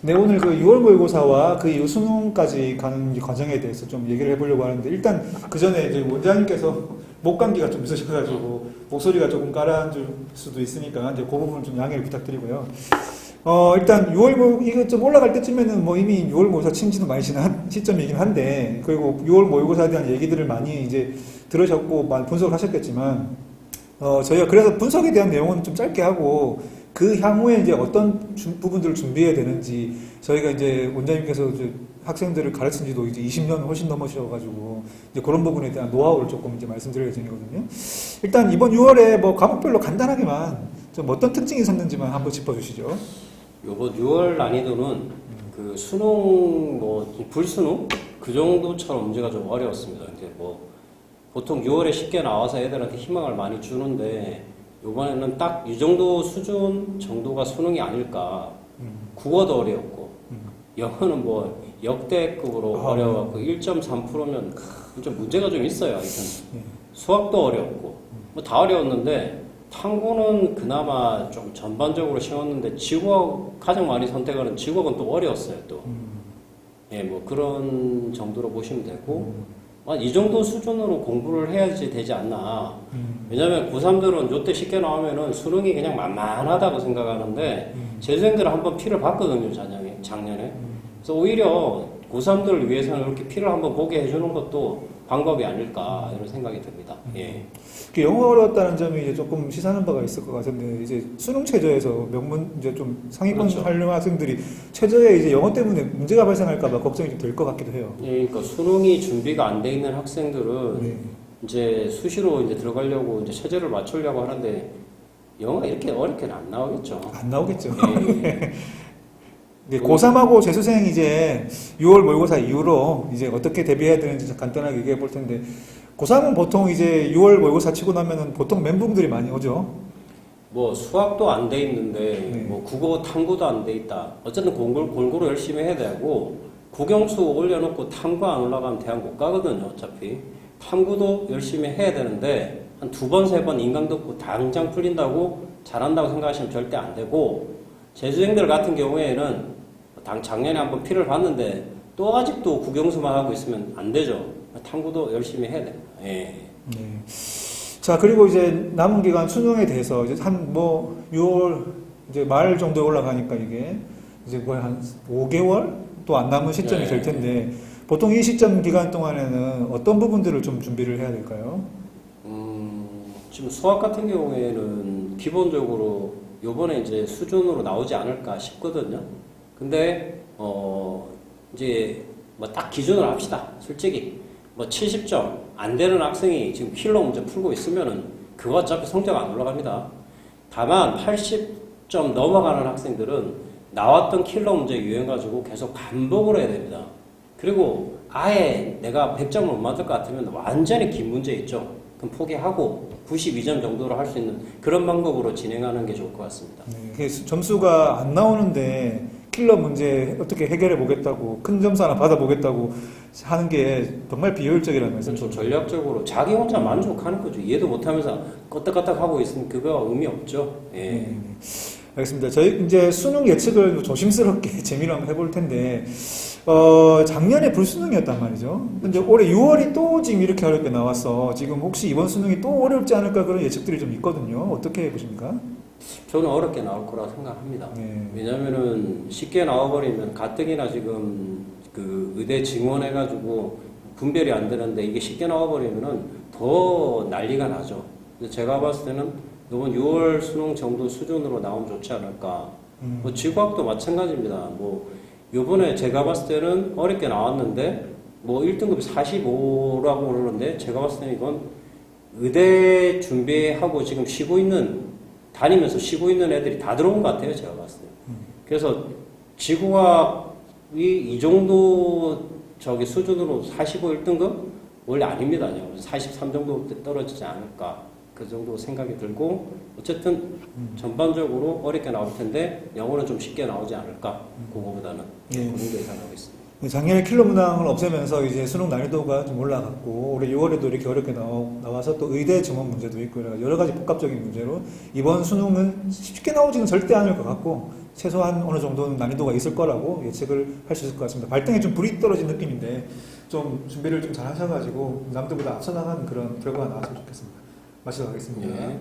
네, 오늘 그 6월 모의고사와 그 이후 수능까지 가는 이 과정에 대해서 좀 얘기를 해보려고 하는데, 일단 그 전에 이제 원장님께서 목 감기가 좀 있으셔가지고 목소리가 조금 가라앉을 수도 있으니까 이제 그 부분 좀 양해를 부탁드리고요. 일단 6월 이거 좀 올라갈 때쯤에는 뭐 이미 6월 모의고사 친지도 많이 지난 시점이긴 한데, 그리고 6월 모의고사에 대한 얘기들을 많이 이제 들으셨고 많이 분석을 하셨겠지만, 저희가 그래서 분석에 대한 내용은 좀 짧게 하고, 그 향후에 이제 어떤 부분들을 준비해야 되는지, 저희가 이제 원장님께서 이제 학생들을 가르친 지도 이제 20년 훨씬 넘으셔가지고, 이제 그런 부분에 대한 노하우를 조금 이제 말씀드릴 예정이거든요. 일단 이번 6월에 뭐 과목별로 간단하게만 좀 어떤 특징이 있었는지만 한번 짚어주시죠. 요번 6월 난이도는 그 수능, 불수능? 그 정도처럼 문제가 좀 어려웠습니다. 이제 보통 6월에 쉽게 나와서 애들한테 희망을 많이 주는데, 요번에는 딱 이 정도 수준 정도가 수능이 아닐까. 국어도 어려웠고, 영어는 역대급으로 어려워갖고 1.3%면 좀 문제가 좀 있어요. 하여튼. 수학도 어려웠고, 다 어려웠는데, 탐구는 그나마 좀 전반적으로 쉬웠는데, 지구학 가장 많이 선택하는 지구학은 또 어려웠어요, 또. 예, 그런 정도로 보시면 되고, 이 정도 수준으로 공부를 해야지 되지 않나. 왜냐면 고3들은 요때 쉽게 나오면은 수능이 그냥 만만하다고 생각하는데, 재수생들은 한번 피를 봤거든요, 작년에. 그래서 오히려 고3들을 위해서는 이렇게 피를 한번 보게 해주는 것도 방법이 아닐까, 이런 생각이 듭니다. 예. 영어가 어려웠다는 점이 이제 조금 시사하는 바가 있을 것 같은데, 이제 수능 최저에서 이제 좀 상위권 그렇죠. 하려는 학생들이 최저에 이제 영어 때문에 문제가 발생할까봐 걱정이 좀 될 것 같기도 해요. 예, 그러니까 수능이 준비가 안 돼 있는 학생들은 네. 이제 수시로 이제 들어가려고 이제 최저를 맞추려고 하는데, 영어가 이렇게 어렵게는 안 나오겠죠. 안 나오겠죠. 예. 이제 고3하고 재수생 이제 6월 모의고사 이후로 이제 어떻게 대비해야 되는지 간단하게 얘기해 볼 텐데, 고3은 보통 이제 6월 모의고사 치고 나면은 보통 멘붕들이 많이 오죠. 수학도 안 돼 있는데, 네. 국어 탐구도 안 돼 있다. 어쨌든 골고루 열심히 해야 되고, 국영수 올려놓고 탐구 안 올라가면 대학 못 가거든요, 어차피. 탐구도 열심히 해야 되는데, 한 2번, 3번 인강 듣고 당장 풀린다고 잘한다고 생각하시면 절대 안 되고, 재수생들 같은 경우에는 작년에 한번 피를 봤는데, 또 아직도 국영수만 하고 있으면 안 되죠. 탐구도 열심히 해야 됩니다. 예. 네. 자, 그리고 이제 남은 기간 수능에 대해서 이제 6월 이제 말 정도에 올라가니까 이게 이제 거의 한 5개월 또 안 남은 시점이 네. 될 텐데, 보통 이 시점 기간 동안에는 어떤 부분들을 좀 준비를 해야 될까요? 지금 수학 같은 경우에는 기본적으로 요번에 이제 수준으로 나오지 않을까 싶거든요. 근데, 이제 딱 기준을 합시다. 솔직히. 70점 안 되는 학생이 지금 킬러 문제 풀고 있으면은 그거 어차피 성적 안 올라갑니다. 다만 80점 넘어가는 학생들은 나왔던 킬러 문제 유형 가지고 계속 반복을 해야 됩니다. 그리고 아예 내가 100점을 못 맞을 것 같으면 완전히 긴 문제 있죠. 그럼 포기하고 92점 정도로 할 수 있는 그런 방법으로 진행하는 게 좋을 것 같습니다. 네, 점수가 안 나오는데 킬러 문제 어떻게 해결해 보겠다고, 큰 점수 하나 받아 보겠다고 하는 게 정말 비효율적이라면서. 그렇죠. 전략적으로 자기 혼자 만족하는 거죠. 이해도 못하면서 껐덕껐덕 하고 있으면 그거 의미 없죠. 예. 네. 알겠습니다. 저희 이제 수능 예측을 조심스럽게 재미로 한번 해볼 텐데, 작년에 불수능이었단 말이죠. 근데 올해 6월이 또 지금 이렇게 어렵게 나와서 지금 혹시 이번 수능이 또 어렵지 않을까 그런 예측들이 좀 있거든요. 어떻게 보십니까? 저는 어렵게 나올 거라고 생각합니다. 네. 왜냐면은 쉽게 나와버리면 가뜩이나 지금 그 의대 증원해가지고 분별이 안 되는데 이게 쉽게 나와버리면은 더 난리가 나죠. 근데 제가 봤을 때는 이번 6월 수능 정도 수준으로 나오면 좋지 않을까. 지구학도 마찬가지입니다. 요번에 제가 봤을 때는 어렵게 나왔는데 1등급이 45라고 그러는데 제가 봤을 때는 이건 의대 준비하고 지금 다니면서 쉬고 있는 애들이 다 들어온 것 같아요, 제가 봤을 때. 그래서 지구학이 이 정도 수준으로 45 1등급? 원래 아닙니다. 43 정도 떨어지지 않을까. 그 정도 생각이 들고, 어쨌든 전반적으로 어렵게 나올 텐데, 영어는 좀 쉽게 나오지 않을까. 그거보다는. 네. 그런 게 예상하고 있습니다. 작년에 킬러 문항을 없애면서 이제 수능 난이도가 좀 올라갔고, 올해 6월에도 이렇게 어렵게 나와서 또 의대 증원 문제도 있고, 여러 가지 복합적인 문제로 이번 수능은 쉽게 나오지는 절대 않을 것 같고, 최소한 어느 정도는 난이도가 있을 거라고 예측을 할 수 있을 것 같습니다. 발등에 좀 불이 떨어진 느낌인데 좀 준비를 좀 잘 하셔가지고 남들보다 앞서 나가는 그런 결과가 나왔으면 좋겠습니다. 마치도록 하겠습니다. 예.